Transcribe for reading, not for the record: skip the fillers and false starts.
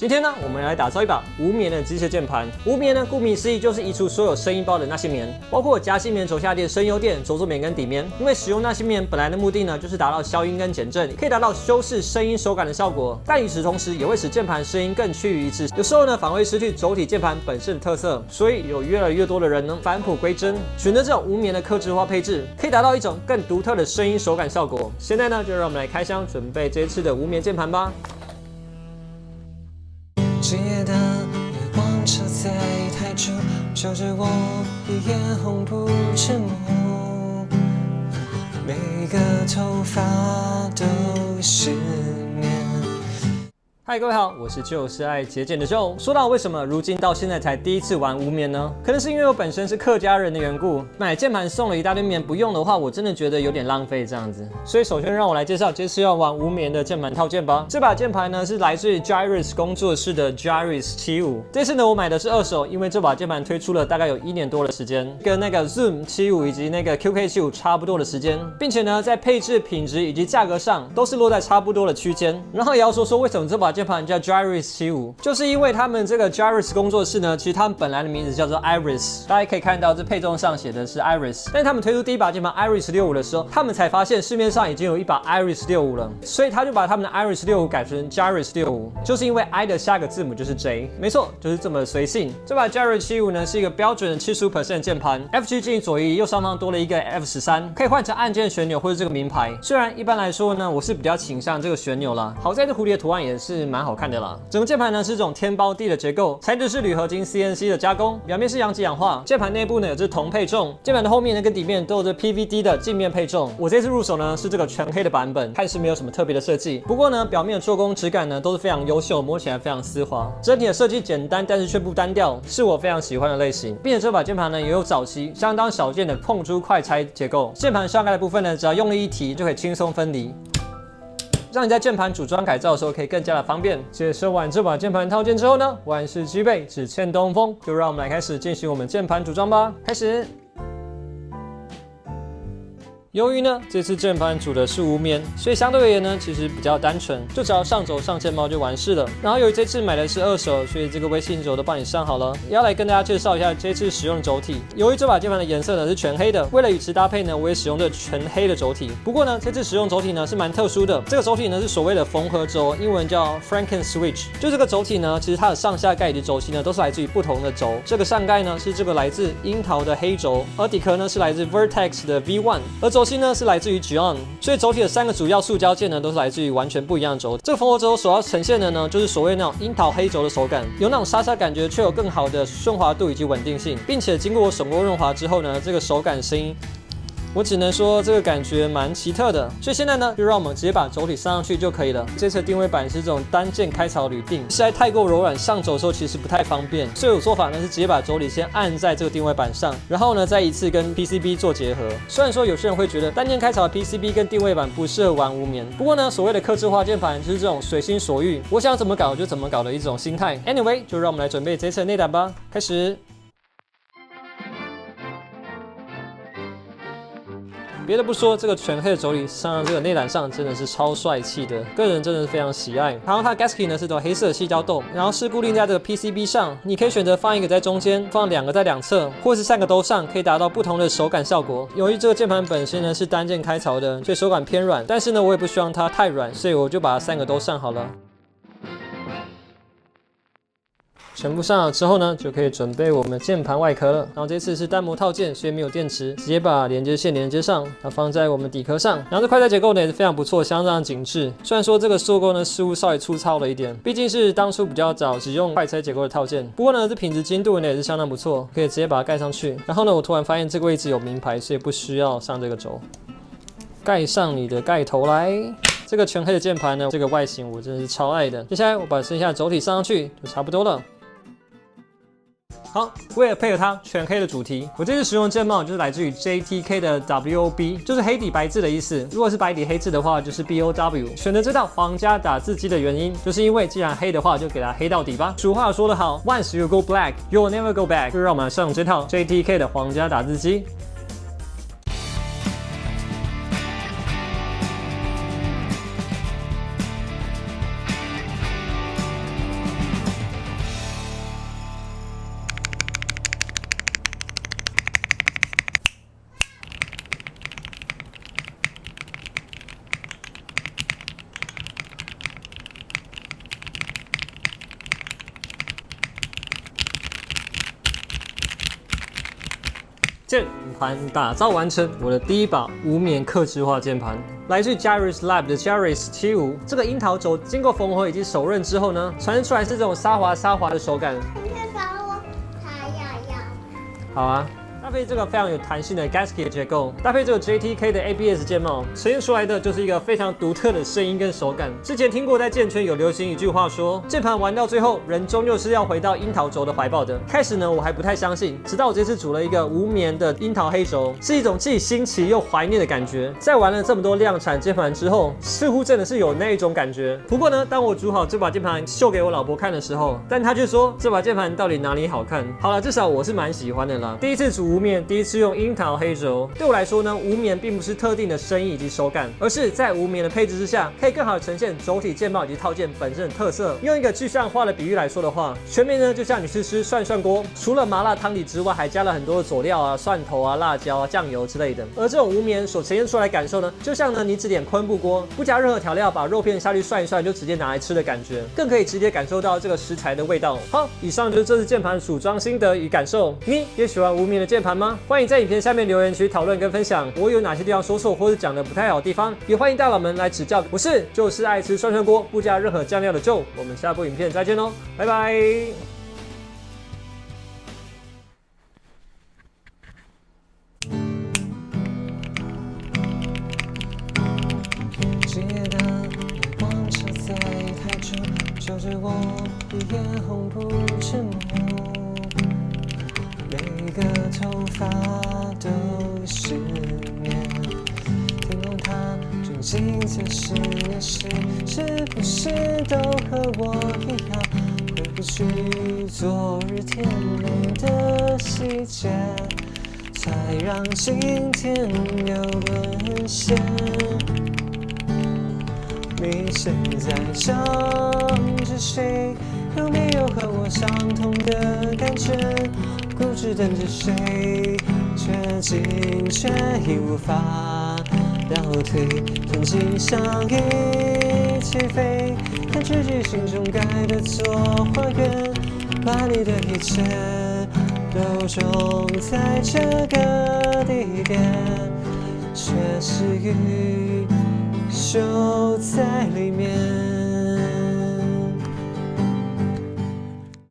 今天呢，我们来打造一把无棉的机械键盘。无棉呢，顾名思义就是移除所有声音包的那些棉，包括夹心棉、轴下垫、声优垫、着作棉跟底棉。因为使用那些棉本来的目的呢，就是达到消音跟减震，可以达到修饰声音手感的效果。但与此同时，也会使键盘声音更趋于一致。有时候呢，反而会失去轴体键盘本身的特色。所以有越来越多的人呢，返璞归真，选择这种无棉的客制化配置，可以达到一种更独特的声音手感效果。现在呢，就让我们来开箱准备这次的无棉键盘吧。今夜的月光照在台中，照着我一眼红不沉默，每个头发都失眠。嗨，各位好，我是就是爱节俭的 Joe。说到为什么如今到现在才第一次玩无棉呢？可能是因为我本身是客家人的缘故，买键盘送了一大堆棉不用的话，我真的觉得有点浪费这样子。所以首先让我来介绍这次要玩无棉的键盘套件吧。这把键盘呢是来自于 Gyrus 工作室的 Gyrus 75。这次呢我买的是二手，因为这把键盘推出了大概有1年多的时间，跟那个 Zoom 75以及那个 QK 75差不多的时间，并且呢在配置、品质以及价格上都是落在差不多的区间。然后也要说为什么这把键盘叫 Gyrus 75，就是因为他们这个 Gyrus 工作室呢，其实他们本来的名字叫做 Iris， 大家可以看到这配重上写的是 Iris， 但是他们推出第一把键盘 Iris 65的时候，他们才发现市面上已经有一把 Iris 65了，所以他就把他们的 Iris 65改成 Gyrus 65，就是因为 I 的下个字母就是 J， 没错，就是这么随性。这把 Gyrus 75呢是一个标准的 75% 键盘 ，F 键左移，右上方多了一个 F13， 可以换成按键旋钮或者这个名牌。虽然一般来说呢，我是比较倾向这个旋钮啦，好在这蝴蝶图案也是蛮好看的啦。整个键盘呢是这种天包地的结构，材质是铝合金 CNC 的加工，表面是阳极氧化。键盘内部呢有这铜配重，键盘的后面呢跟底面都有这 PVD 的镜面配重。我这次入手呢是这个全黑的版本，看似没有什么特别的设计，不过呢表面的做工质感呢都是非常优秀，摸起来非常丝滑。整体的设计简单，但是却不单调，是我非常喜欢的类型。并且这把键盘呢也有早期相当少见的碰珠快拆结构，键盘上盖的部分呢只要用力一提就可以轻松分离，让你在键盘组装改造的时候可以更加的方便。接收完这把键盘套件之后呢，万事俱备，只欠东风，就让我们来开始进行我们键盘组装吧。开始。由于呢这次键盘组的是无棉，所以相对而言呢其实比较单纯，就只要上轴上键包就完事了。然后由于这次买的是二手，所以这个微信轴都帮你上好了。也要来跟大家介绍一下这次使用的轴体。由于这把键盘的颜色呢是全黑的，为了与之搭配呢，我也使用这全黑的轴体。不过呢这次使用轴体呢是蛮特殊的，这个轴体呢是所谓的缝合轴，英文叫 Franken Switch。就这个轴体呢，其实它的上下盖以及轴心呢都是来自于不同的轴。这个上盖呢是这个来自樱桃的黑轴，而底壳呢是来自 Vertex 的 V1， 而轴心呢是来自于 Gion， 所以轴体的3个主要塑胶件呢都是来自于完全不一样的轴。这个缝合轴所要呈现的呢，就是所谓那种樱桃黑轴的手感，有那种沙沙感觉，却有更好的顺滑度以及稳定性，并且经过我手握润滑之后呢，这个手感声音，我只能说这个感觉蛮奇特的。所以现在呢，就让我们直接把轴体上去就可以了。这次的定位板是这种单键开槽铝锭，实在太过柔软，上轴的时候其实不太方便。所以我做法呢是直接把轴体先按在这个定位板上，然后呢再一次跟 PCB 做结合。虽然说有些人会觉得单键开槽的 PCB 跟定位板不适合玩无棉，不过呢所谓的客制化键盘就是这种随心所欲，我想怎么搞就怎么搞的一种心态。Anyway， 就让我们来准备这次的内胆吧，开始。别的不说，这个全黑的轴体上这个内胆上真的是超帅气的，个人真的是非常喜爱。然后它的 gasket 呢是都黑色的细胶洞，然后是固定在这个 PCB 上，你可以选择放一个在中间，放2个在两侧，或是3个都上，可以达到不同的手感效果。由于这个键盘本身呢是单键开槽的，所以手感偏软，但是呢我也不希望它太软，所以我就把它3个都上好了。全部上好之后呢，就可以准备我们的键盘外壳了。然后这次是单模套件，所以没有电池，直接把连接线连接上，它放在我们底壳上。然后这快拆结构呢也是非常不错，相当紧致。虽然说这个做工呢似乎稍微粗糙了一点，毕竟是当初比较早使用快拆结构的套件。不过呢这品质精度呢也是相当不错，可以直接把它盖上去。然后呢我突然发现这个位置有名牌，所以不需要上这个轴。盖上你的盖头来。这个全黑的键盘呢，这个外形我真的是超爱的。接下来我把剩下的轴体上上去就差不多了。好，为了配合它全黑的主题，我这次使用的键帽就是来自于 JTK 的 WOB， 就是黑底白字的意思。如果是白底黑字的话，就是 BOW。选择这套皇家打字机的原因，就是因为既然黑的话，就给它黑到底吧。俗话说得好 ，Once you go black, you'll never go back。就让我们来上这套 JTK 的皇家打字机。键盘打造完成，我的第一把无棉客制化键盘。来自 Jaris Lab 的 Jaris 75，这个樱桃轴经过缝合以及手刃之后呢，传出来是这种沙滑的手感。你可以帮我擦药。好啊。搭配这个非常有弹性的 gasket 结构，搭配这个 JTK 的 ABS 键帽，呈现出来的就是一个非常独特的声音跟手感。之前听过在键圈有流行一句话说，键盘玩到最后，人终究是要回到樱桃轴的怀抱的。开始呢，我还不太相信，直到我这次组了一个无棉的樱桃黑轴，是一种既新奇又怀念的感觉。在玩了这么多量产键盘之后，似乎真的是有那一种感觉。不过呢，当我组好这把键盘秀给我老婆看的时候，但她却说这把键盘到底哪里好看？好了，至少我是蛮喜欢的啦。第一次组无棉，第一次用樱桃黑轴，对我来说呢，无棉并不是特定的声音以及手感，而是在无棉的配置之下，可以更好的呈现轴体键帽以及套件本身的特色。用一个具象化的比喻来说的话，全棉呢就像你是吃涮锅，除了麻辣汤底之外，还加了很多的佐料啊、蒜头啊、辣椒啊、酱油之类的。而这种无棉所呈现出来的感受呢，就像呢你只点昆布锅，不加任何调料，把肉片下去涮一涮，就直接拿来吃的感觉，更可以直接感受到这个食材的味道。好，以上就是这次键盘组装心得与感受。你也喜欢无棉的键盘吗？欢迎在影片下面留言区讨论跟分享，我有哪些地方说错或是讲的不太好的地方，也欢迎大佬们来指教。我是就是爱吃涮锅，不加任何酱料的 Joe， 我们下部影片再见喽，拜拜。记得月光车在台中，照着我一眼红不沉默。每个头发都失眠，听懂他究竟这些年是不是都和我一样，回不去昨日天美的细节，才让今天有沦陷。你现在想着谁？有没有和我相同的感觉？固执等着谁，却竟已无法倒退，曾经想一起飞，但却于心中盖的座花园，把你的一切都种在这个地点，却是雨。就在里面。